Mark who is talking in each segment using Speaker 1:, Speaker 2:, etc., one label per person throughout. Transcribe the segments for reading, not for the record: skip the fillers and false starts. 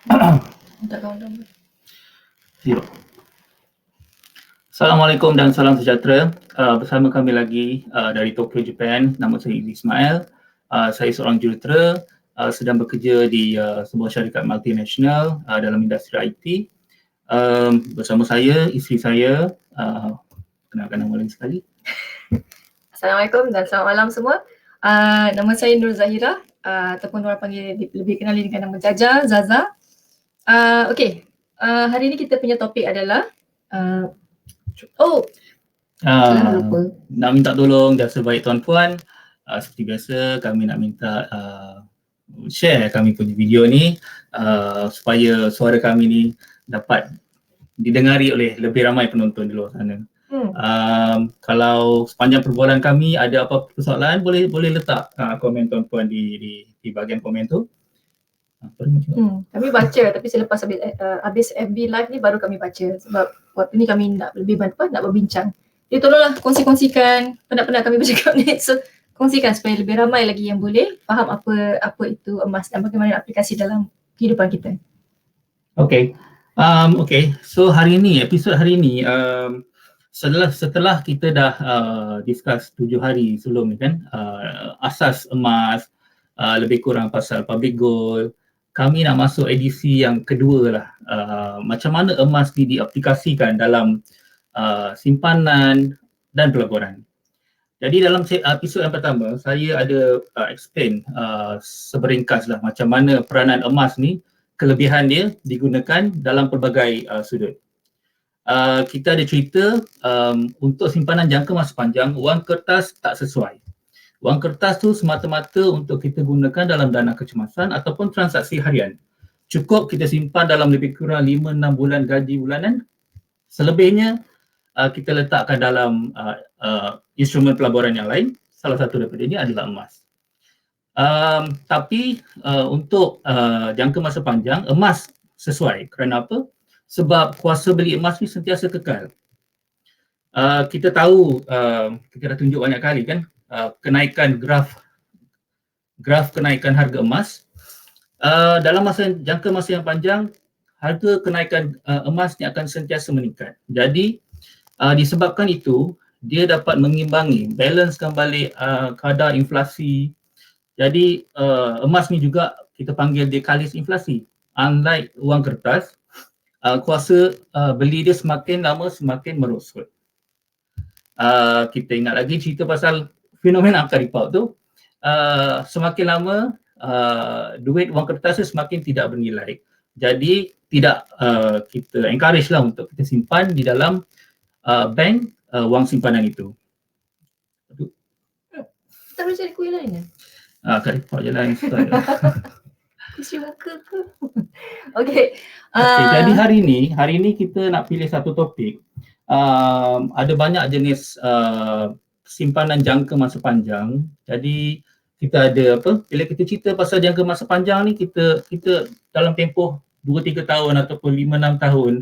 Speaker 1: Tak kawan.
Speaker 2: Zero. Assalamualaikum dan salam sejahtera. Bersama kami lagi dari Tokyo, Japan. Nama saya Izzy Ismail. Saya seorang jurutera sedang bekerja di sebuah syarikat multinasional dalam industri IT. Bersama saya, isteri saya, kenalkan nama lain sekali.
Speaker 1: Assalamualaikum dan selamat malam semua. Nama saya Nur Zahira ataupun orang panggil lebih kenal dengan nama Jaja, Zaza. Okey, hari ini kita punya topik adalah lupa.
Speaker 2: Nak minta tolong jasa baik tuan-puan. Seperti biasa kami nak minta share kami punya video ni supaya suara kami ni dapat didengari oleh lebih ramai penonton di luar sana. Kalau sepanjang perbualan kami ada apa persoalan, boleh letak komen tuan-puan di bahagian komen tu.
Speaker 1: Kami baca tapi selepas habis FB live ni baru kami baca sebab waktu ni kami nak lebih nak berbincang. Jadi tolonglah kongsikan pendapat kami bercakap ni. So kongsikan supaya lebih ramai lagi yang boleh faham apa itu emas dan bagaimana aplikasi dalam kehidupan kita.
Speaker 2: Okay. So episod hari ni setelah kita dah discuss 7 hari sebelum ni kan, asas emas, lebih kurang pasal public gold, kami nak masuk edisi yang kedua lah, macam mana emas ni diaplikasikan dalam simpanan dan pelaburan. Jadi dalam episod yang pertama, saya ada explain seberingkas lah macam mana peranan emas ni, kelebihan dia digunakan dalam pelbagai sudut. Kita ada cerita untuk simpanan jangka masa panjang, wang kertas tak sesuai. Wang kertas tu semata-mata untuk kita gunakan dalam dana kecemasan ataupun transaksi harian. Cukup kita simpan dalam lebih kurang 5-6 bulan gaji bulanan. Selebihnya kita letakkan dalam instrumen pelaburan yang lain. Salah satu daripada ini adalah emas. Tapi untuk jangka masa panjang, emas sesuai. Kerana apa? Sebab kuasa beli emas ni sentiasa kekal. Kita tahu, kita dah tunjuk banyak kali kan, kenaikan graf kenaikan harga emas. Dalam jangka masa yang panjang, harga kenaikan emas ni akan sentiasa meningkat. Jadi disebabkan itu, dia dapat mengimbangi, balancekan balik kadar inflasi. Jadi emas ni juga kita panggil dia kalis inflasi. Unlike wang kertas, kuasa beli dia semakin lama semakin merosot. Kita ingat lagi cerita pasal fenomena akar ripau tu, semakin lama duit wang kertas tu semakin tidak bernilai. Jadi tidak kita encourage lah untuk kita simpan di dalam bank wang simpanan itu.
Speaker 1: Tak boleh cari kuih lain ya?
Speaker 2: Akar ripau je lah yang suka.
Speaker 1: Isi muka ke? Okay.
Speaker 2: Jadi hari ni kita nak pilih satu topik. Ada banyak jenis simpanan jangka masa panjang. Jadi kita ada bila kita cerita pasal jangka masa panjang ni, kita dalam tempoh 2-3 tahun ataupun 5-6 tahun,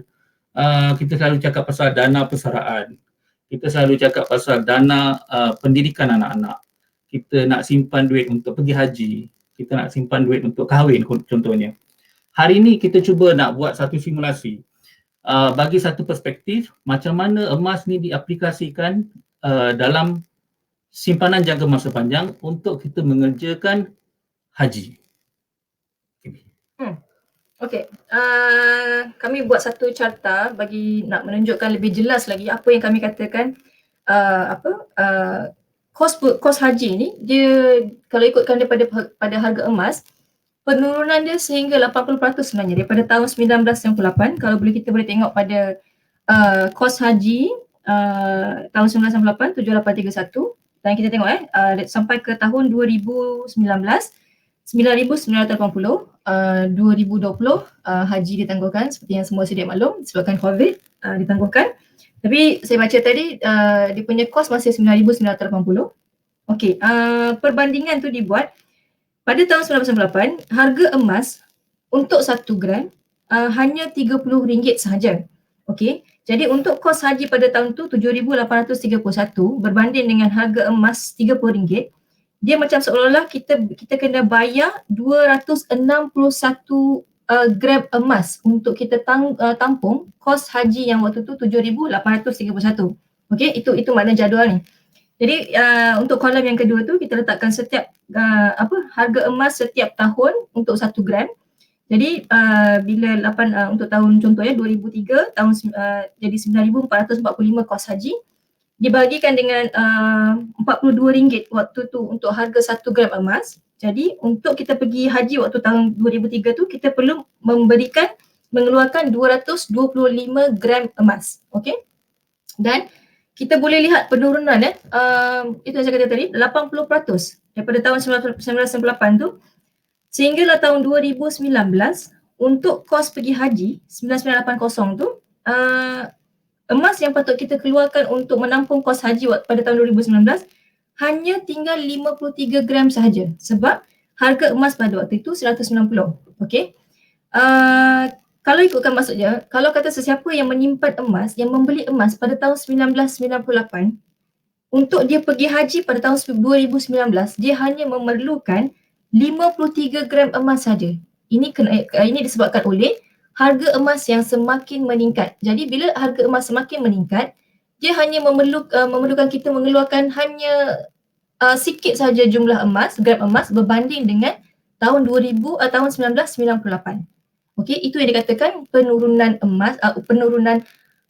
Speaker 2: kita selalu cakap pasal dana persaraan. Kita selalu cakap pasal dana pendidikan anak-anak. Kita nak simpan duit untuk pergi haji. Kita nak simpan duit untuk kahwin contohnya. Hari ni kita cuba nak buat satu simulasi. Bagi satu perspektif, macam mana emas ni diaplikasikan dalam simpanan jangka masa panjang untuk kita mengerjakan haji.
Speaker 1: Okey, kami buat satu carta bagi nak menunjukkan lebih jelas lagi apa yang kami katakan kos haji ni, dia kalau ikutkan daripada pada harga emas, penurunan dia sehingga 80% sebenarnya daripada tahun 1998. Kalau kita boleh tengok pada kos haji tahun 1998 7831, dan kita tengok sampai ke tahun 2019 9,980, 2020 haji ditangguhkan seperti yang semua sedia maklum disebabkan COVID ditangguhkan. Tapi saya baca tadi dia punya kos masih 9,980. Okey, perbandingan tu dibuat pada tahun 1998, harga emas untuk 1 gram hanya RM30 sahaja. Okey, jadi untuk kos haji pada tahun tu 7,831 berbanding dengan harga emas RM30, dia macam seolah-olah kita kena bayar 261 gram emas untuk kita tampung kos haji yang waktu tu 7,831. Okey, itu makna jadual ni. Jadi untuk kolom yang kedua tu kita letakkan setiap harga emas setiap tahun untuk 1 gram. Jadi bila untuk tahun contohnya 2003 tahun jadi 9,445 kos haji dibagikan dengan RM42 waktu tu untuk harga 1 gram emas. Jadi untuk kita pergi haji waktu tahun 2003 tu kita perlu mengeluarkan 225 gram emas. Okey. Dan kita boleh lihat penurunan itu yang saya kata tadi 80% daripada tahun 1998 tu sehinggalah tahun 2019 untuk kos pergi haji 9980 tu emas yang patut kita keluarkan untuk menampung kos haji pada tahun 2019 hanya tinggal 53 gram sahaja sebab harga emas pada waktu itu 190. Okey. Kalau ikutkan maksudnya, kalau kata sesiapa yang menyimpan emas, yang membeli emas pada tahun 1998 untuk dia pergi haji pada tahun 2019, dia hanya memerlukan 53 gram emas saja. Ini disebabkan oleh harga emas yang semakin meningkat. Jadi bila harga emas semakin meningkat, dia hanya memerlukan kita mengeluarkan hanya sikit saja jumlah emas, gram emas berbanding dengan tahun 1998. Okey, itu yang dikatakan penurunan emas, penurunan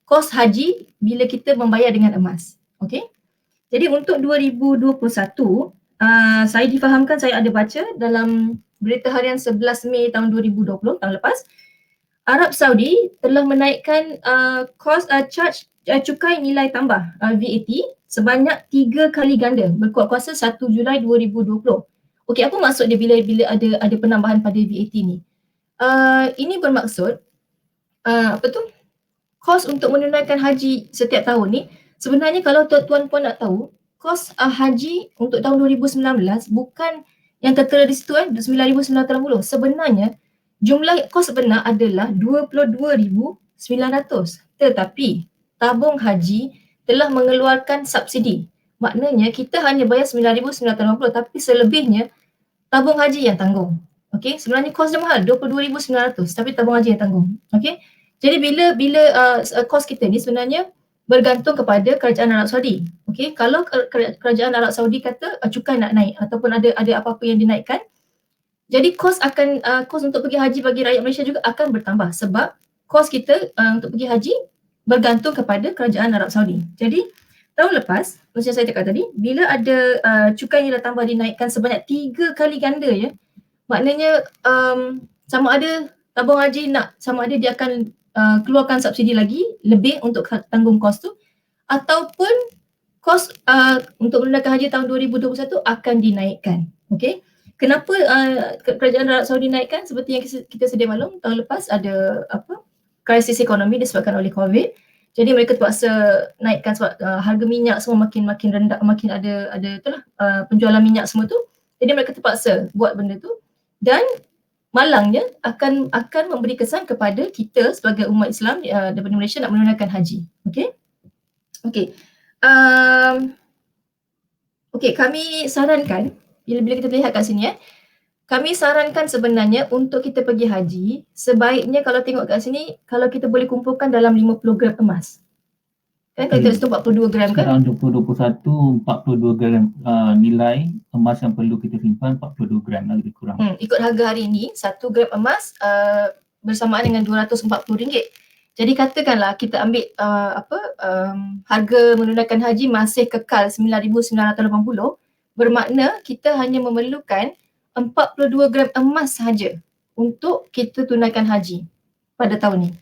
Speaker 1: kos haji bila kita membayar dengan emas. Okey. Jadi untuk 2021, saya difahamkan, saya ada baca dalam berita harian 11 Mei tahun 2020, tahun lepas, Arab Saudi telah menaikkan charge cukai nilai tambah VAT sebanyak 3 kali ganda berkuat kuasa 1 Julai 2020. Okey, apa maksud dia bila ada penambahan pada VAT ni? Ini bermaksud kos untuk menunaikan haji setiap tahun ni sebenarnya kalau tuan puan nak tahu, kos haji untuk tahun 2019 bukan yang tertera di situ 9,980. Sebenarnya jumlah kos benar adalah 22,900. Tetapi tabung haji telah mengeluarkan subsidi. Maknanya kita hanya bayar 9,980 tapi selebihnya tabung haji yang tanggung. Okey, sebenarnya kos dia mahal 22,900 tapi tabung haji yang tanggung. Okey. Jadi bila kos kita ni sebenarnya bergantung kepada kerajaan Arab Saudi. Okey, kalau kerajaan Arab Saudi kata cukai nak naik ataupun ada apa-apa yang dinaikkan, jadi kos untuk pergi haji bagi rakyat Malaysia juga akan bertambah sebab kos kita untuk pergi haji bergantung kepada kerajaan Arab Saudi. Jadi tahun lepas, macam saya cakap tadi, bila ada cukai nilai tambah dinaikkan sebanyak 3 kali ganda ya, maknanya sama ada tabung haji sama ada dia akan keluarkan subsidi lagi lebih untuk tanggung kos tu ataupun kos untuk menunaikan haji tahun 2021 akan dinaikkan. Okey. Kenapa kerajaan Arab Saudi naikkan? Seperti yang kita sedia maklum, tahun lepas ada krisis ekonomi disebabkan oleh COVID. Jadi mereka terpaksa naikkan sebab harga minyak semua makin rendah, makin ada penjualan minyak semua tu. Jadi mereka terpaksa buat benda tu dan malangnya akan memberi kesan kepada kita sebagai umat Islam daripada Malaysia nak menunaikan haji. Okey. Okey. Okey, kami sarankan bila kita lihat kat sini kami sarankan sebenarnya untuk kita pergi haji, sebaiknya kalau tengok kat sini, kalau kita boleh kumpulkan dalam 50 gram emas. Kan kita tulis tu 42 gram kan?
Speaker 2: Sekarang 2021, 42 gram nilai emas yang perlu kita simpan 42 gram lebih kurang.
Speaker 1: Ikut harga hari ini, 1 gram emas bersamaan dengan RM240. Jadi katakanlah kita ambil harga menunaikan haji masih kekal 9,980, bermakna kita hanya memerlukan 42 gram emas sahaja untuk kita tunaikan haji pada tahun ni.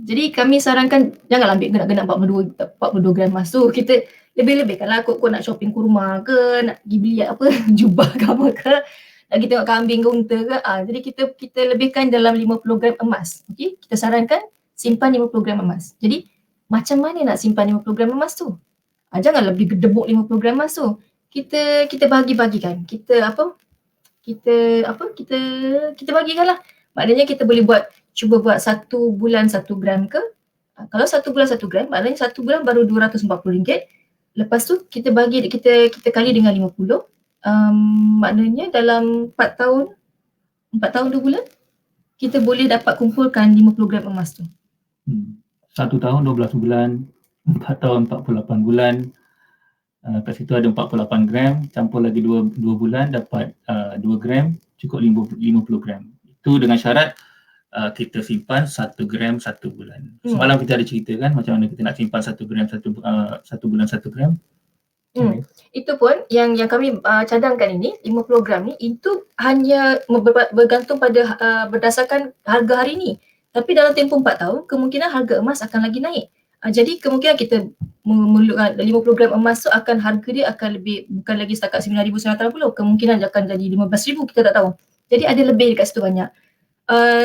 Speaker 1: Jadi kami sarankan janganlah ambil genak-genak 42 gram emas tu. Kita lebih-lebihkanlah kau nak shopping kurma ke, nak pergi beli jubah ke apa ke, nak pergi tengok kambing ke unta ke. Jadi kita lebihkan dalam 50 gram emas. Okey, kita sarankan simpan 50 gram emas. Jadi macam mana nak simpan 50 gram emas tu? Janganlah beli gedebuk 50 gram emas tu. Kita bagi-bagikan. Kita bagikanlah. Maknanya kita boleh cuba buat 1 bulan 1 gram ke. Kalau 1 bulan 1 gram, maknanya 1 bulan baru RM240. Lepas tu kita kali dengan 50. Maknanya dalam 4 tahun 2 bulan kita boleh dapat kumpulkan 50 gram emas tu.
Speaker 2: 1 tahun 12 bulan, 4 tahun 48 bulan. Kat situ ada 48 gram, campur lagi 2 bulan dapat 2 gram, cukup 50 gram. Itu dengan syarat kita simpan 1 gram 1 bulan. Semalam kita ada cerita kan macam mana kita nak simpan 1 gram 1 bulan 1 gram.
Speaker 1: Itu pun yang kami cadangkan ini 50 gram ni itu hanya bergantung pada berdasarkan harga hari ni. Tapi dalam tempoh 4 tahun kemungkinan harga emas akan lagi naik. Jadi kemungkinan kita memerlukan 50 gram emas tu akan harga dia akan lebih, bukan lagi setakat 9,980, kemungkinan dia akan jadi 15,000, kita tak tahu. Jadi ada lebih dekat situ banyak.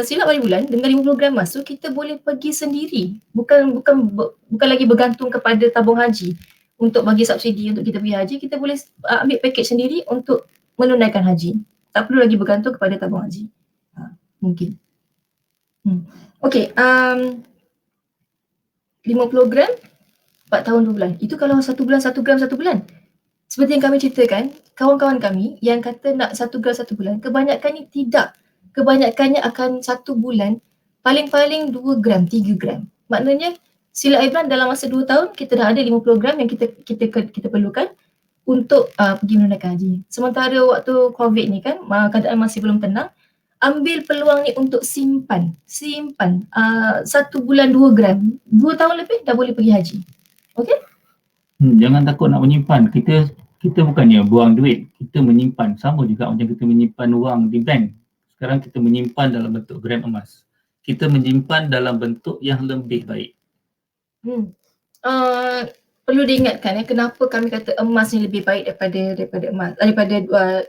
Speaker 1: Silap hari bulan dengan 50 gram emas tu kita boleh pergi sendiri. Bukan lagi bergantung kepada tabung haji untuk bagi subsidi untuk kita pergi haji. Kita boleh ambil package sendiri untuk menunaikan haji. Tak perlu lagi bergantung kepada tabung haji. Mungkin. Okey, 50 gram 4 tahun 2 bulan. Itu kalau 1 bulan 1 gram 1 bulan. Seperti yang kami ceritakan, kawan-kawan kami yang kata nak 1 gram 1 bulan, kebanyakannya tidak. Kebanyakannya akan 1 bulan paling-paling 2 gram, 3 gram. Maknanya sila Ibran dalam masa 2 tahun kita dah ada 50 gram yang kita perlukan untuk pergi menunaikan haji. Sementara waktu COVID ni kan, keadaan masih belum tenang, ambil peluang ni untuk simpan 1 bulan 2 gram, 2 tahun lebih dah boleh pergi haji. Okey?
Speaker 2: Jangan takut nak menyimpan. Kita bukannya buang duit, kita menyimpan. Sama juga macam kita menyimpan wang di bank. Sekarang kita menyimpan dalam bentuk gram emas. Kita menyimpan dalam bentuk yang lebih baik.
Speaker 1: Perlu diingatkan kenapa kami kata emas ni lebih baik daripada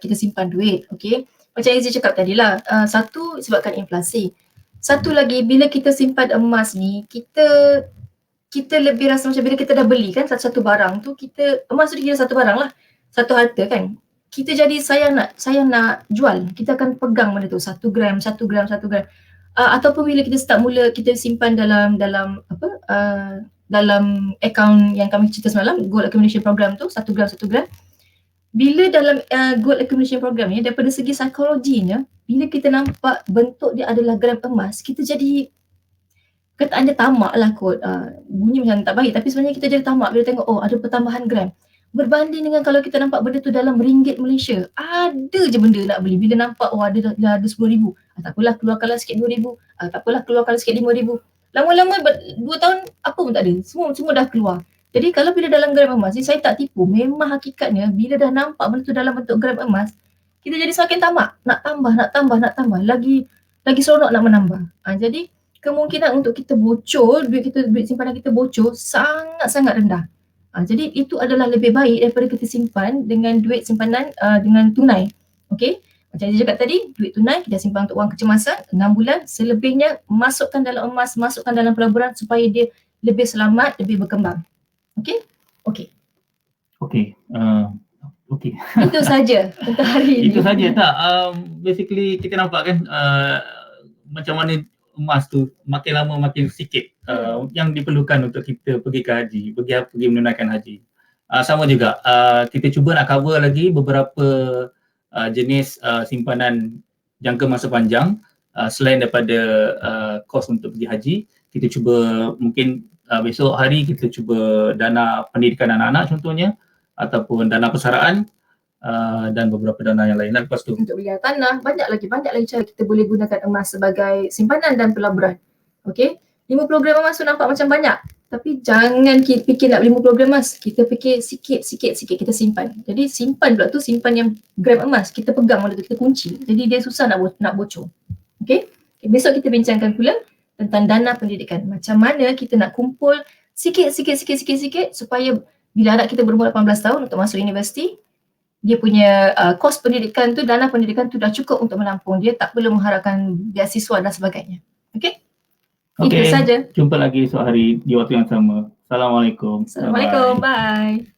Speaker 1: kita simpan duit. Okey, macam Izzy cakap tadi lah, satu sebabkan inflasi. Satu lagi, bila kita simpan emas ni, kita lebih rasa macam bila kita dah beli kan satu-satu barang tu, emas tu dikira satu barang lah, satu harta kan. Kita jadi sayang nak jual, kita akan pegang benda tu 1 gram. Ataupun bila kita start mula kita simpan dalam akaun yang kami cerita semalam, Gold Accumulation Program tu, 1 gram. Bila dalam Gold Accumulation Program ni, daripada segi psikologinya, bila kita nampak bentuk dia adalah gram emas, kita jadi, kataan dia tamak lah kot, bunyi macam tak baik, tapi sebenarnya kita jadi tamak bila tengok ada pertambahan gram. Berbanding dengan kalau kita nampak benda tu dalam ringgit Malaysia, ada je benda nak beli. Bila nampak ada 10,000, tak apalah keluarkanlah sikit 2,000, tak apalah keluarkanlah sikit 5,000. Lama-lama 2 tahun apa pun tak ada, semua dah keluar. Jadi kalau bila dalam gram emas ni, saya tak tipu, memang hakikatnya bila dah nampak benda tu dalam bentuk gram emas, kita jadi semakin tamak, nak tambah, lagi seronok nak menambah. Jadi kemungkinan untuk kita bocor, duit simpanan kita bocor sangat-sangat rendah. Jadi itu adalah lebih baik daripada kita simpan dengan duit simpanan dengan tunai. Okey, macam saya cakap tadi, duit tunai kita simpan untuk wang kecemasan 6 bulan, selebihnya masukkan dalam emas, masukkan dalam pelaburan supaya dia lebih selamat, lebih berkembang. Okey? Okey. Itu saja untuk hari ini.
Speaker 2: Itu saja tak? Basically kita nampak kan macam mana emas tu makin lama makin sikit yang diperlukan untuk kita pergi ke haji, pergi menunaikan haji. Sama juga kita cuba nak cover lagi beberapa jenis simpanan jangka masa panjang selain daripada kos untuk pergi haji. Kita cuba mungkin besok hari kita cuba dana pendidikan anak-anak contohnya, ataupun dana persaraan dan beberapa dana yang lain. Lepas tu
Speaker 1: untuk beli tanah, banyak lagi cara kita boleh gunakan emas sebagai simpanan dan pelaburan. Okey, 50 gram emas tu nampak macam banyak, tapi jangan fikir nak beli 50 gram emas. Kita fikir sikit kita simpan. Jadi simpan pula tu, simpan yang gram emas, kita pegang benda tu, kita kunci. Jadi dia susah nak bocor. Okey, besok kita bincangkan pula tentang dana pendidikan. Macam mana kita nak kumpul sikit supaya bila anak kita berumur 18 tahun untuk masuk universiti, dia punya kos pendidikan tu, dana pendidikan tu dah cukup untuk menampung. Dia tak perlu mengharapkan beasiswa dan sebagainya. Okey? Itu saja.
Speaker 2: Jumpa lagi esok hari di waktu yang sama. Assalamualaikum.
Speaker 1: Assalamualaikum. Bye.